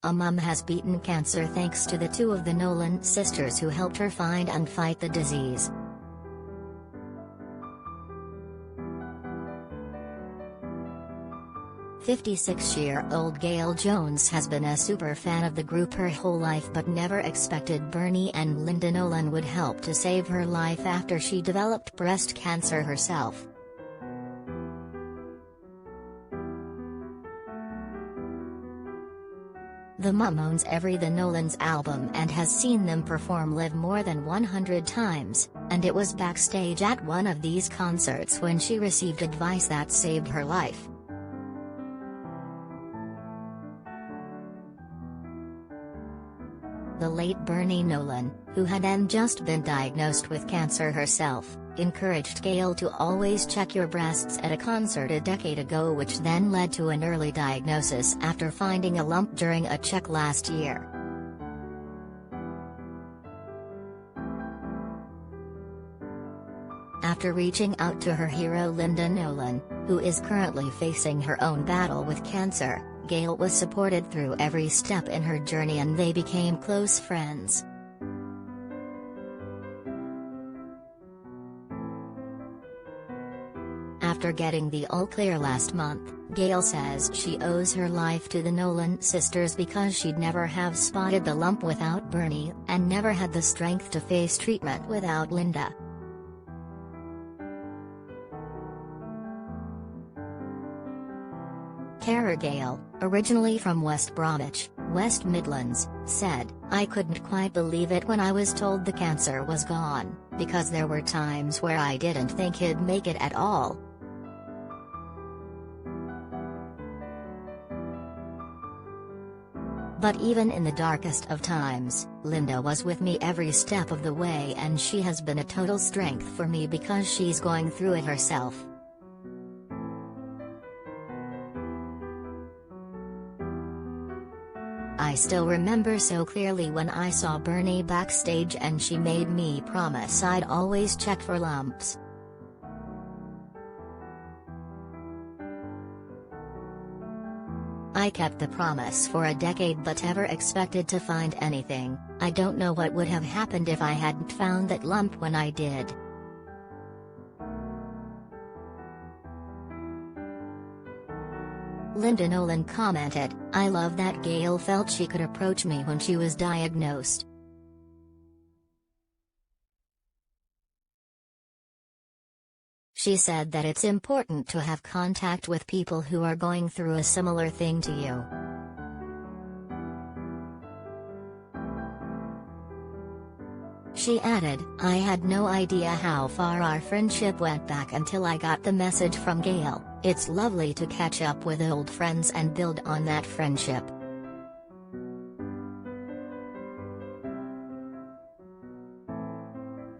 A mom has beaten cancer thanks to the two of the Nolan sisters who helped her find and fight the disease. "56-year-old Gail Jones has been a super fan of the group her whole life but never expected Bernie and Linda Nolan would help to save her life after she developed breast cancer herself. The mom owns every The Nolans album and has seen them perform live more than 100 times, and it was backstage at one of these concerts when she received advice that saved her life. The late Bernie Nolan, who had then just been diagnosed with cancer herself, encouraged Gail to always check your breasts at a concert a decade ago, which then led to an early diagnosis after finding a lump during a check last year. After reaching out to her hero Linda Nolan, who is currently facing her own battle with cancer, Gail was supported through every step in her journey and they became close friends. After getting the all clear last month, Gail says she owes her life to the Nolan sisters because she'd never have spotted the lump without Bernie, and never had the strength to face treatment without Linda. Carer Gail, originally from West Bromwich, West Midlands, said, "I couldn't quite believe it when I was told the cancer was gone, because there were times where I didn't think he'd make it at all." But even in the darkest of times, Linda was with me every step of the way, and she has been a total strength for me because she's going through it herself. "I still remember so clearly when I saw Bernie backstage and she made me promise I'd always check for lumps. I kept the promise for a decade but never expected to find anything. I don't know what would have happened if I hadn't found that lump when I did." Linda Nolan commented, "I love that Gail felt she could approach me when she was diagnosed. She said that it's important to have contact with people who are going through a similar thing to you." She added, "I had no idea how far our friendship went back until I got the message from Gail. It's lovely to catch up with old friends and build on that friendship."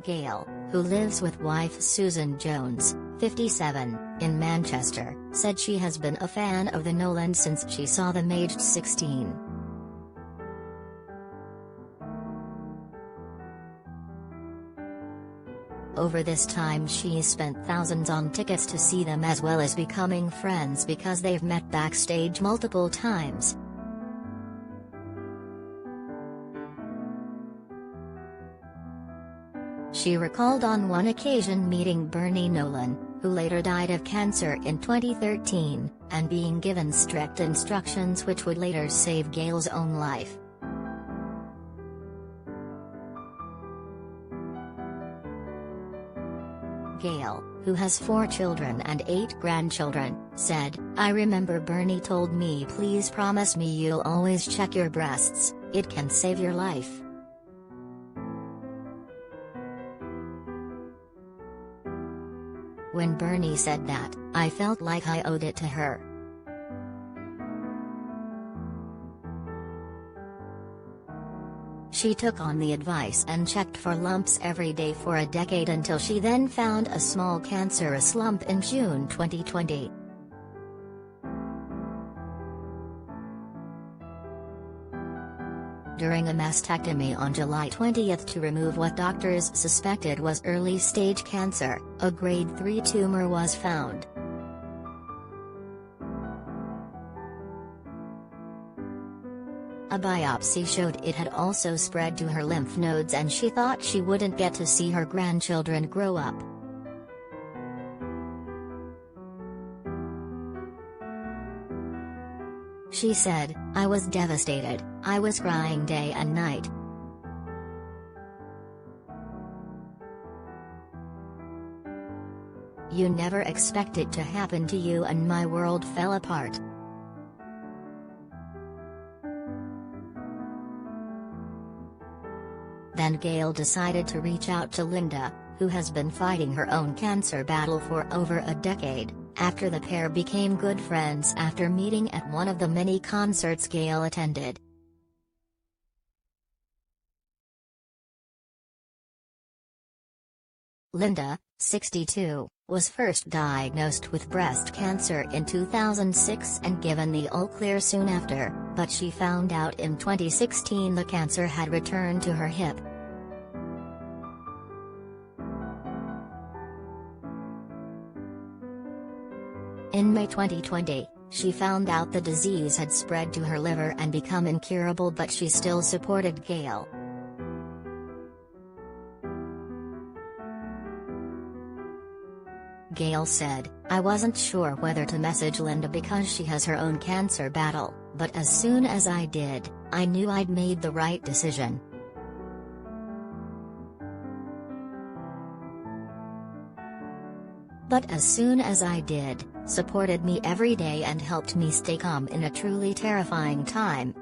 Gail, who lives with wife Susan Jones, 57, in Manchester, said she has been a fan of the Nolans since she saw them aged 16. Over this time she's spent thousands on tickets to see them as well as becoming friends because they've met backstage multiple times. She recalled on one occasion meeting Bernie Nolan, who later died of cancer in 2013, and being given strict instructions which would later save Gail's own life. Gail, who has 4 children and 8 grandchildren, said, "I remember Bernie told me, 'Please promise me you'll always check your breasts, it can save your life.'" When Bernie said that, I felt like I owed it to her. She took on the advice and checked for lumps every day for a decade until she then found a small cancerous lump in June 2020. During a mastectomy on July 20 to remove what doctors suspected was early-stage cancer, a grade 3 tumor was found. A biopsy showed it had also spread to her lymph nodes and she thought she wouldn't get to see her grandchildren grow up. She said, "I was devastated, I was crying day and night. You never expect it to happen to you and my world fell apart." Then Gail decided to reach out to Linda, who has been fighting her own cancer battle for over a decade, after the pair became good friends after meeting at one of the many concerts Gail attended. Linda, 62, was first diagnosed with breast cancer in 2006 and given the all clear soon after, but she found out in 2016 the cancer had returned to her hip. In May 2020, she found out the disease had spread to her liver and become incurable, but she still supported Gail. Gail said, "I wasn't sure whether to message Linda because she has her own cancer battle, but as soon as I did, I knew I'd made the right decision." But as soon as I did, supported me every day and helped me stay calm in a truly terrifying time.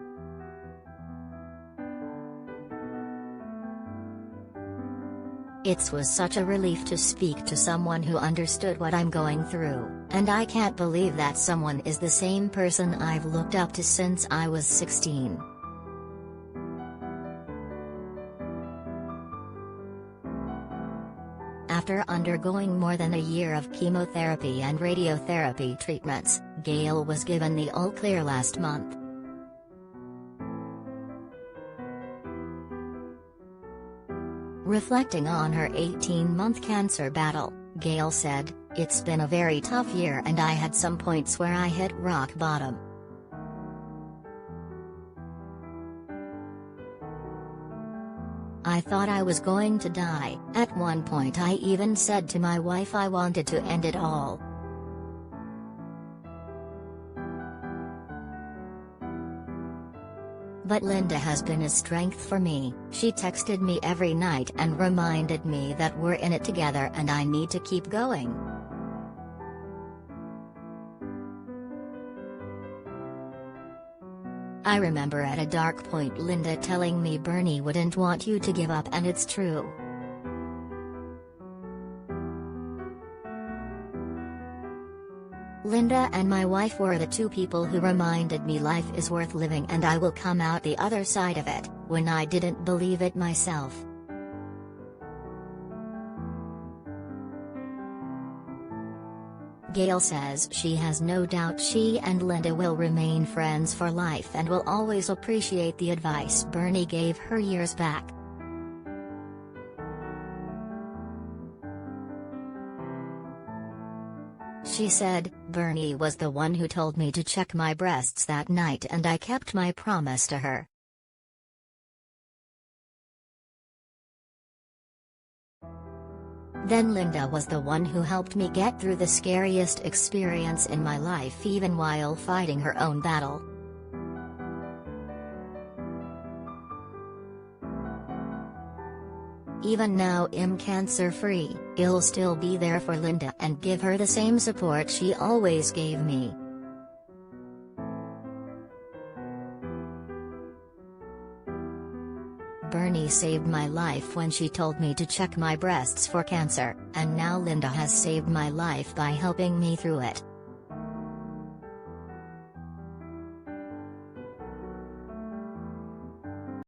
It was such a relief to speak to someone who understood what I'm going through, and I can't believe that someone is the same person I've looked up to since I was 16. After undergoing more than a year of chemotherapy and radiotherapy treatments, Gail was given the all clear last month. Reflecting on her 18-month cancer battle, Gail said, "It's been a very tough year and I had some points where I hit rock bottom. I thought I was going to die. At one point I even said to my wife I wanted to end it all. But Linda has been a strength for me. She texted me every night and reminded me that we're in it together and I need to keep going." "I remember at a dark point Linda telling me Bernie wouldn't want you to give up, and it's true. Linda and my wife were the two people who reminded me life is worth living and I will come out the other side of it, when I didn't believe it myself." Gail says she has no doubt she and Linda will remain friends for life and will always appreciate the advice Bernie gave her years back. She said, "Bernie was the one who told me to check my breasts that night and I kept my promise to her." Then Linda was the one who helped me get through the scariest experience in my life even while fighting her own battle. Even now I'm cancer-free, I'll still be there for Linda and give her the same support she always gave me. Bernie saved my life when she told me to check my breasts for cancer, and now Linda has saved my life by helping me through it.